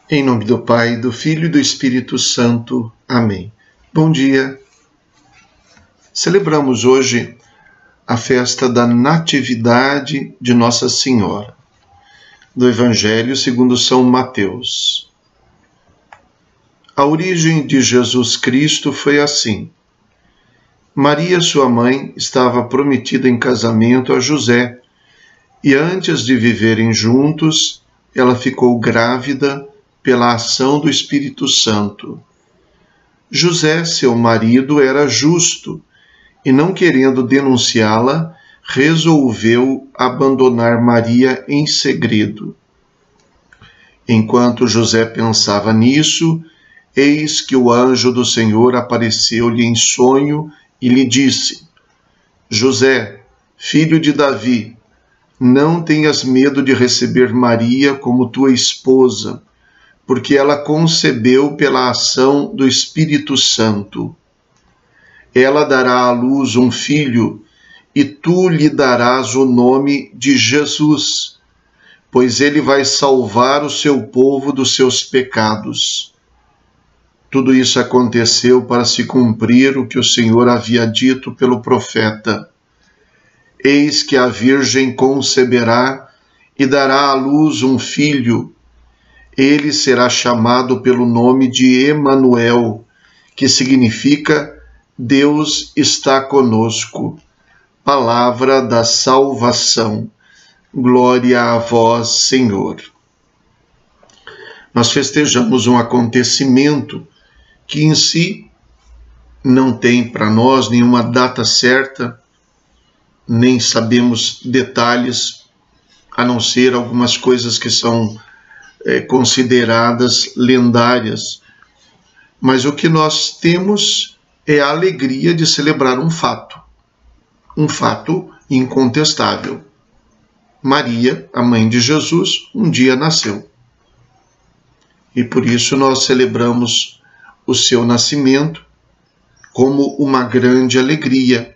Em nome do Pai, do Filho e do Espírito Santo. Amém. Bom dia. Celebramos hoje a festa da Natividade de Nossa Senhora, do Evangelho segundo São Mateus. A origem de Jesus Cristo foi assim. Maria, sua mãe, estava prometida em casamento a José, e antes de viverem juntos, ela ficou grávida pela ação do Espírito Santo. José, seu marido, era justo e, não querendo denunciá-la, resolveu abandonar Maria em segredo. Enquanto José pensava nisso, eis que o anjo do Senhor apareceu-lhe em sonho e lhe disse: José, filho de Davi, não tenhas medo de receber Maria como tua esposa, porque ela concebeu pela ação do Espírito Santo. Ela dará à luz um filho, e tu lhe darás o nome de Jesus, pois ele vai salvar o seu povo dos seus pecados. Tudo isso aconteceu para se cumprir o que o Senhor havia dito pelo profeta. Eis que a Virgem conceberá e dará à luz um filho. Ele será chamado pelo nome de Emanuel, que significa Deus está conosco. Palavra da salvação. Glória a vós, Senhor. Nós festejamos um acontecimento que em si não tem para nós nenhuma data certa, nem sabemos detalhes, a não ser algumas coisas que são consideradas lendárias, mas o que nós temos é a alegria de celebrar um fato incontestável. Maria, a mãe de Jesus, um dia nasceu. E por isso nós celebramos o seu nascimento como uma grande alegria,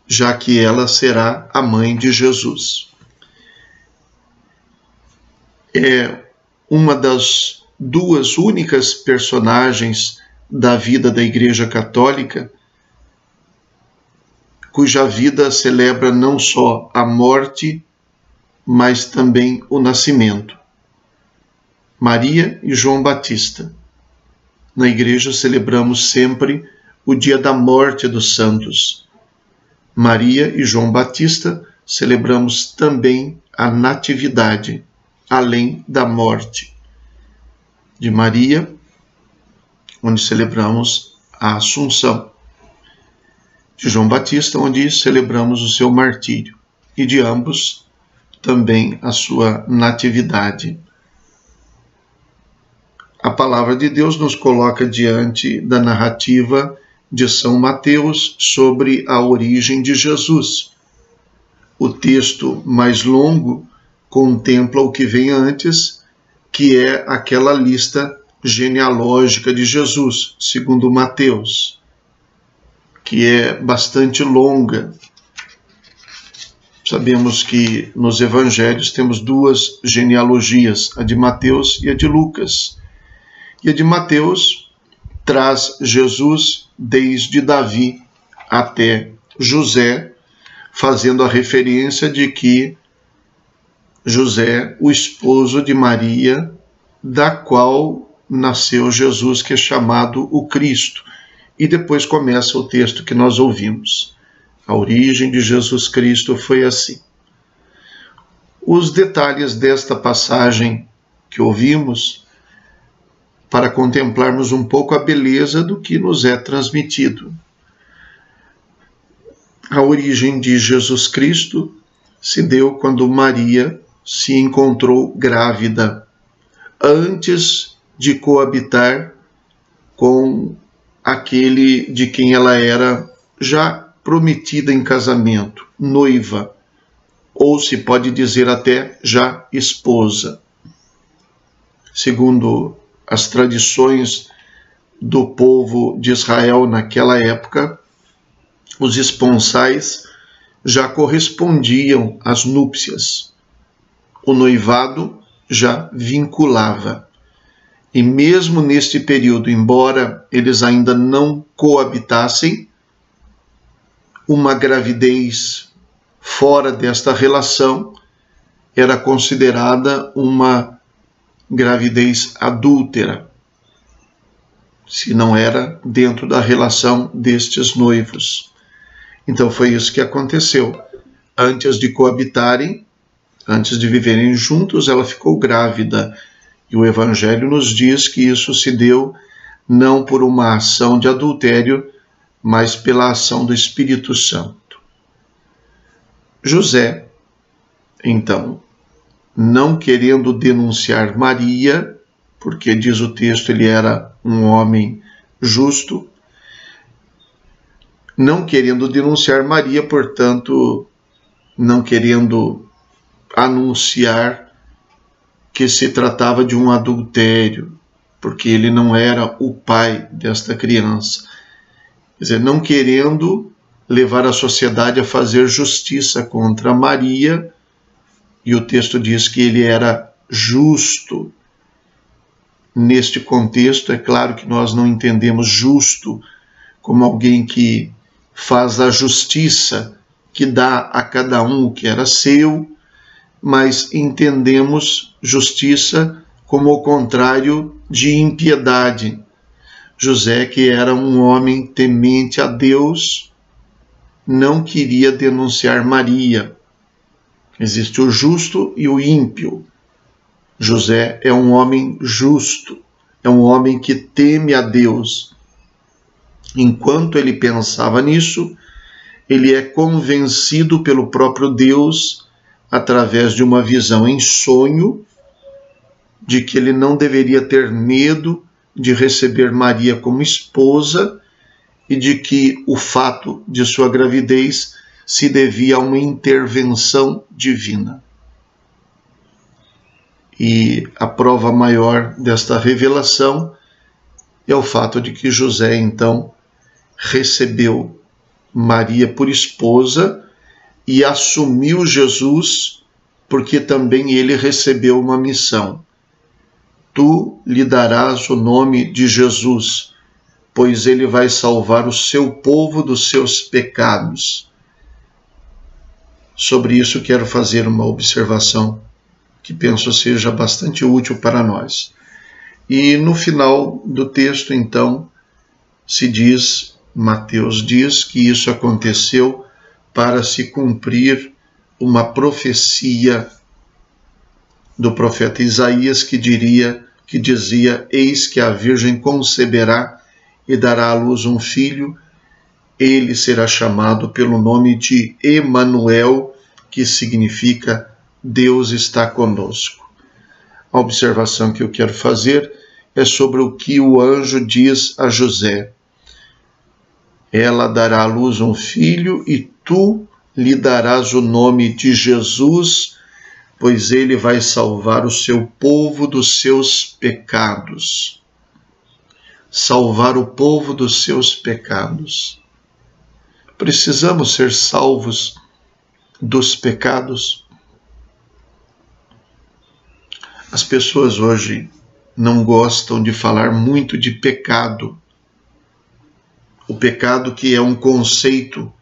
já que ela será a mãe de Jesus. É uma das duas únicas personagens da vida da Igreja Católica cuja vida celebra não só a morte, mas também o nascimento. Maria e João Batista. Na Igreja celebramos sempre o dia da morte dos santos. Maria e João Batista celebramos também a Natividade, além da morte de Maria, onde celebramos a Assunção, de João Batista, onde celebramos o seu martírio, e de ambos também a sua natividade. A palavra de Deus nos coloca diante da narrativa de São Mateus sobre a origem de Jesus. O texto mais longo contempla o que vem antes, que é aquela lista genealógica de Jesus, segundo Mateus, que é bastante longa. Sabemos que nos evangelhos temos duas genealogias, a de Mateus e a de Lucas. E a de Mateus traz Jesus desde Davi até José, fazendo a referência de que José, o esposo de Maria, da qual nasceu Jesus, que é chamado o Cristo. E depois começa o texto que nós ouvimos. A origem de Jesus Cristo foi assim. Os detalhes desta passagem que ouvimos, para contemplarmos um pouco a beleza do que nos é transmitido. A origem de Jesus Cristo se deu quando Maria se encontrou grávida, antes de coabitar com aquele de quem ela era já prometida em casamento, noiva, ou se pode dizer até já esposa. Segundo as tradições do povo de Israel naquela época, os esponsais já correspondiam às núpcias. O noivado já vinculava. E mesmo neste período, embora eles ainda não coabitassem, uma gravidez fora desta relação era considerada uma gravidez adúltera, se não era dentro da relação destes noivos. Então foi isso que aconteceu. Antes de coabitarem, antes de viverem juntos, ela ficou grávida. E o Evangelho nos diz que isso se deu não por uma ação de adultério, mas pela ação do Espírito Santo. José, então, não querendo denunciar Maria, porque diz o texto, ele era um homem justo, não querendo denunciar Maria, portanto, não querendo anunciar que se tratava de um adultério, porque ele não era o pai desta criança. Quer dizer, não querendo levar a sociedade a fazer justiça contra Maria, e o texto diz que ele era justo. Neste contexto, é claro que nós não entendemos justo como alguém que faz a justiça, que dá a cada um o que era seu, mas entendemos justiça como o contrário de impiedade. José, que era um homem temente a Deus, não queria denunciar Maria. Existe o justo e o ímpio. José é um homem justo, é um homem que teme a Deus. Enquanto ele pensava nisso, ele é convencido pelo próprio Deus, através de uma visão em sonho, de que ele não deveria ter medo de receber Maria como esposa e de que o fato de sua gravidez se devia a uma intervenção divina. E a prova maior desta revelação é o fato de que José, então, recebeu Maria por esposa e assumiu Jesus, porque também ele recebeu uma missão. Tu lhe darás o nome de Jesus, pois ele vai salvar o seu povo dos seus pecados. Sobre isso quero fazer uma observação que penso seja bastante útil para nós. E no final do texto, então, se diz, Mateus diz que isso aconteceu para se cumprir uma profecia do profeta Isaías que dizia: eis que a Virgem conceberá e dará à luz um filho, ele será chamado pelo nome de Emanuel, que significa Deus está conosco. A observação que eu quero fazer é sobre o que o anjo diz a José. Ela dará à luz um filho e tu lhe darás o nome de Jesus, pois ele vai salvar o seu povo dos seus pecados. Salvar o povo dos seus pecados. Precisamos ser salvos dos pecados. As pessoas hoje não gostam de falar muito de pecado. O pecado, que é um conceito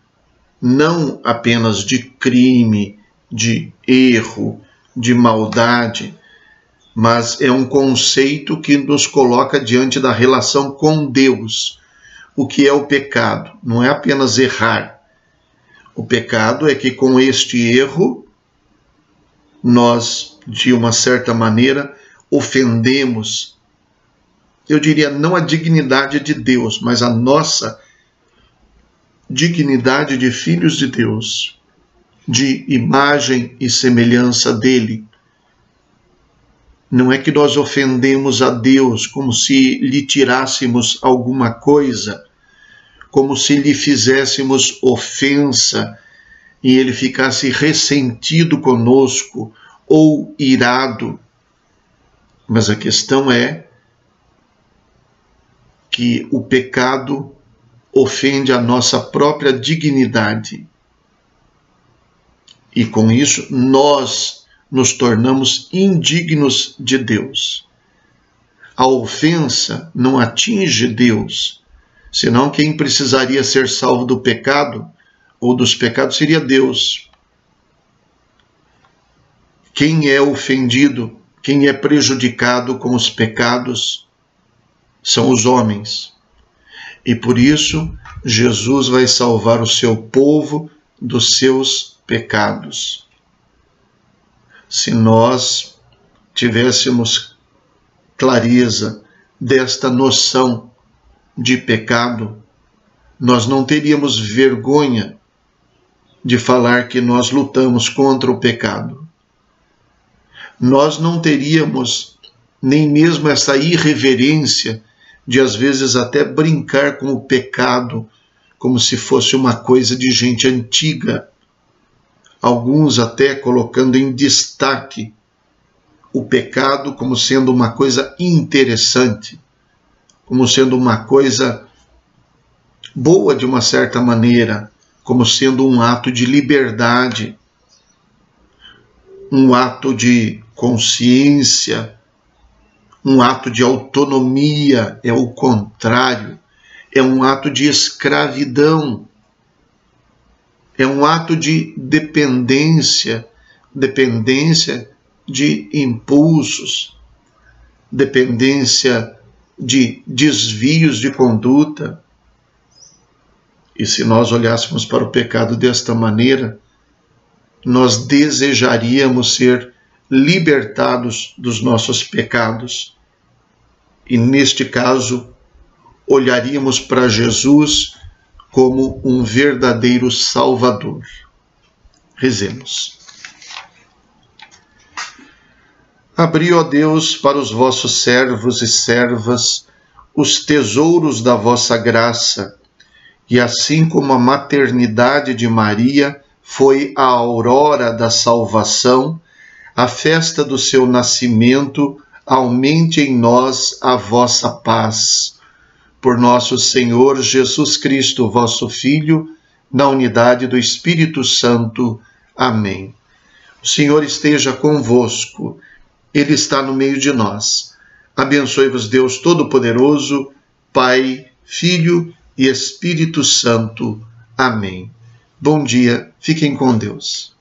não apenas de crime, de erro, de maldade, mas é um conceito que nos coloca diante da relação com Deus. O que é o pecado? Não é apenas errar. O pecado é que com este erro, nós, de uma certa maneira, ofendemos, eu diria, não a dignidade de Deus, mas a nossa dignidade de filhos de Deus, de imagem e semelhança dele. Não é que nós ofendemos a Deus como se lhe tirássemos alguma coisa, como se lhe fizéssemos ofensa e ele ficasse ressentido conosco ou irado. Mas a questão é que o pecado ofende a nossa própria dignidade. E com isso nós nos tornamos indignos de Deus. a ofensa não atinge Deus, senão quem precisaria ser salvo do pecado ou dos pecados seria Deus. Quem é ofendido, quem é prejudicado com os pecados são os homens. E por isso, Jesus vai salvar o seu povo dos seus pecados. Se nós tivéssemos clareza desta noção de pecado, nós não teríamos vergonha de falar que nós lutamos contra o pecado. Nós não teríamos nem mesmo essa irreverência de às vezes até brincar com o pecado como se fosse uma coisa de gente antiga. Alguns até colocando em destaque o pecado como sendo uma coisa interessante, como sendo uma coisa boa de uma certa maneira, como sendo um ato de liberdade, um ato de consciência, um ato de autonomia. É o contrário, é um ato de escravidão, é um ato de dependência de impulsos, dependência de desvios de conduta. E se nós olhássemos para o pecado desta maneira, nós desejaríamos ser libertados dos nossos pecados. E neste caso, olharíamos para Jesus como um verdadeiro Salvador. Rezemos. Abri, ó Deus, para os vossos servos e servas os tesouros da vossa graça, e assim como a maternidade de Maria foi a aurora da salvação, a festa do seu nascimento aumente em nós a vossa paz. Por nosso Senhor Jesus Cristo, vosso Filho, na unidade do Espírito Santo. Amém. O Senhor esteja convosco. Ele está no meio de nós. Abençoe-vos Deus Todo-Poderoso, Pai, Filho e Espírito Santo. Amém. Bom dia, fiquem com Deus.